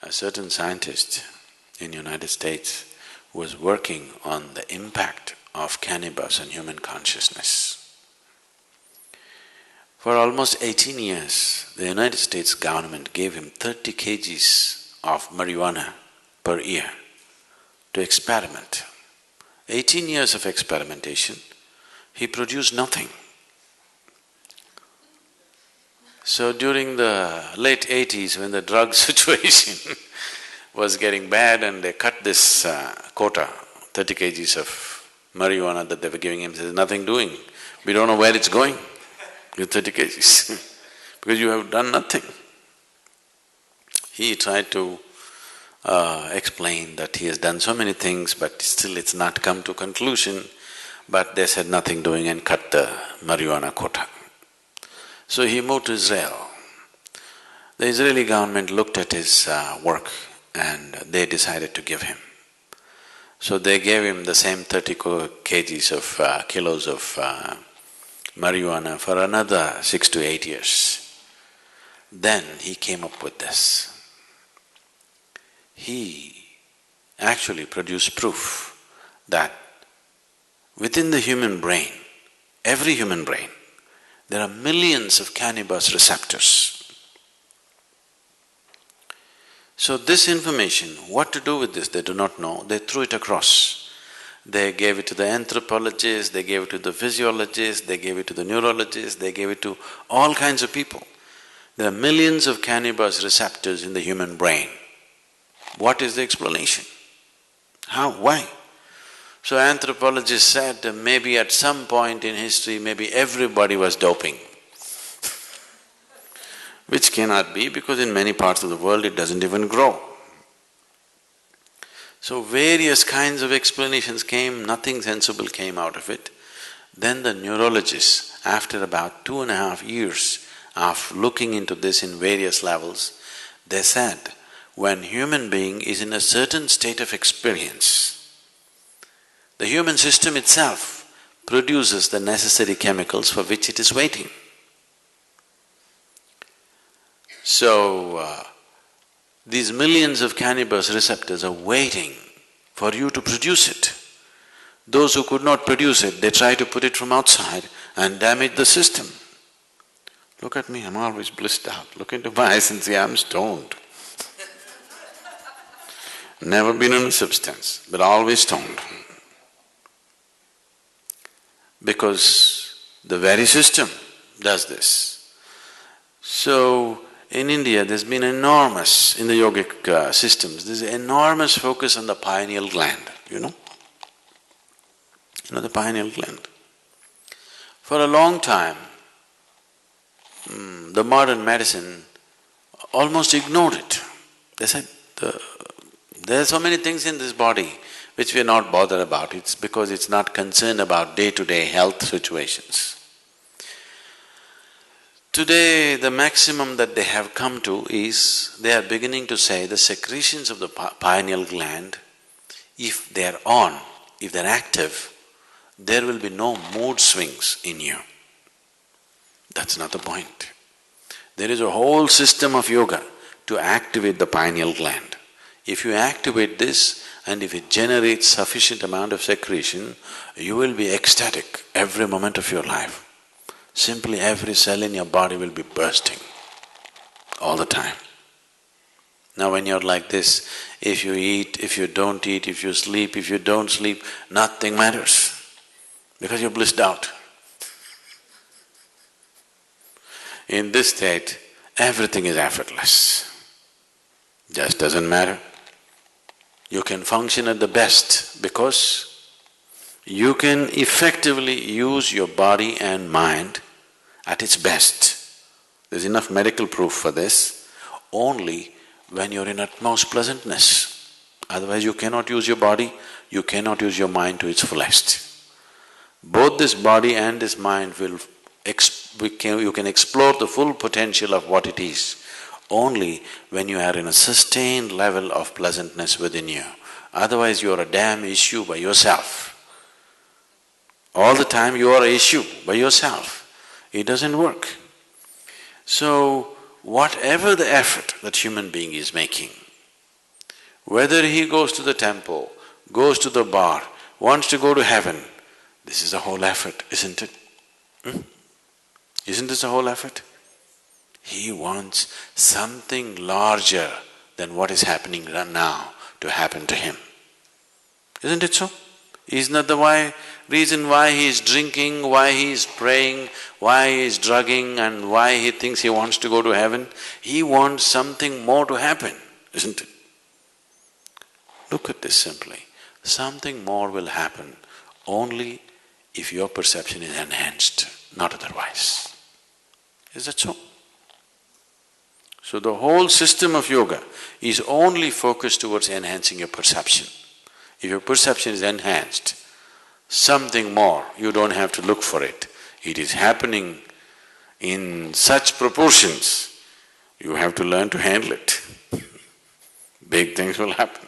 a certain scientist in United States was working on the impact of cannabis on human consciousness. For almost 18 years, the United States government gave him 30 kgs of marijuana per year to experiment. 18 years of experimentation, he produced nothing. So during the late 80s, when the drug situation was getting bad and they cut this quota, 30 kgs of marijuana that they were giving him, there's nothing doing. We don't know where it's going with 30 kgs because you have done nothing. He tried to explain that he has done so many things but still it's not come to conclusion, but they said nothing doing and cut the marijuana quota. So he moved to Israel. The Israeli government looked at his work and they decided to give him. So they gave him the same 30 kgs of kilos of marijuana for another 6 to 8 years. Then he came up with this. He actually produced proof that within the human brain, every human brain, there are millions of cannabis receptors. So this information, what to do with this, they do not know, they threw it across. They gave it to the anthropologists, they gave it to the physiologists, they gave it to the neurologists, they gave it to all kinds of people. There are millions of cannabis receptors in the human brain. What is the explanation? How? Why? So anthropologists said maybe at some point in history, maybe everybody was doping, which cannot be because in many parts of the world it doesn't even grow. So various kinds of explanations came, nothing sensible came out of it. Then the neurologists, after about 2.5 years of looking into this in various levels, they said, when human being is in a certain state of experience, the human system itself produces the necessary chemicals for which it is waiting. So, these millions of cannabis receptors are waiting for you to produce it. Those who could not produce it, they try to put it from outside and damage the system. Look at me, I'm always blissed out. Look into my eyes and see I'm stoned. Never been on a substance, but always stoned. Because the very system does this. So, in India there's been enormous, in the yogic systems, there's enormous focus on the pineal gland, you know? You know the pineal gland? For a long time, the modern medicine almost ignored it. They said, there are so many things in this body which we are not bothered about, it's because it's not concerned about day-to-day health situations. Today, the maximum that they have come to is, they are beginning to say the secretions of the pineal gland, if they're on, if they're active, there will be no mood swings in you. That's not the point. There is a whole system of yoga to activate the pineal gland. If you activate this and if it generates sufficient amount of secretion, you will be ecstatic every moment of your life. Simply every cell in your body will be bursting all the time. Now when you're like this, if you eat, if you don't eat, if you sleep, if you don't sleep, nothing matters because you're blissed out. In this state, everything is effortless. Just doesn't matter. You can function at the best because you can effectively use your body and mind at its best. There's enough medical proof for this, only when you're in utmost pleasantness. Otherwise you cannot use your body, you cannot use your mind to its fullest. Both this body and this mind will… you can explore the full potential of what it is only when you are in a sustained level of pleasantness within you. Otherwise you are a damn issue by yourself. All the time you are an issue by yourself. It doesn't work. So, whatever the effort that human being is making, Whether he goes to the temple, goes to the bar, wants to go to heaven, this is the whole effort, isn't it? Isn't this the whole effort? He wants something larger than what is happening right now to happen to him. Isn't it so? Isn't that the reason why he is drinking, why he is praying, why he is drugging and why he thinks he wants to go to heaven? He wants something more to happen, isn't it? Look at this simply. Something more will happen only if your perception is enhanced, not otherwise. Is that so? So the whole system of yoga is only focused towards enhancing your perception. If your perception is enhanced, something more, you don't have to look for it. It is happening in such proportions, you have to learn to handle it. Big things will happen.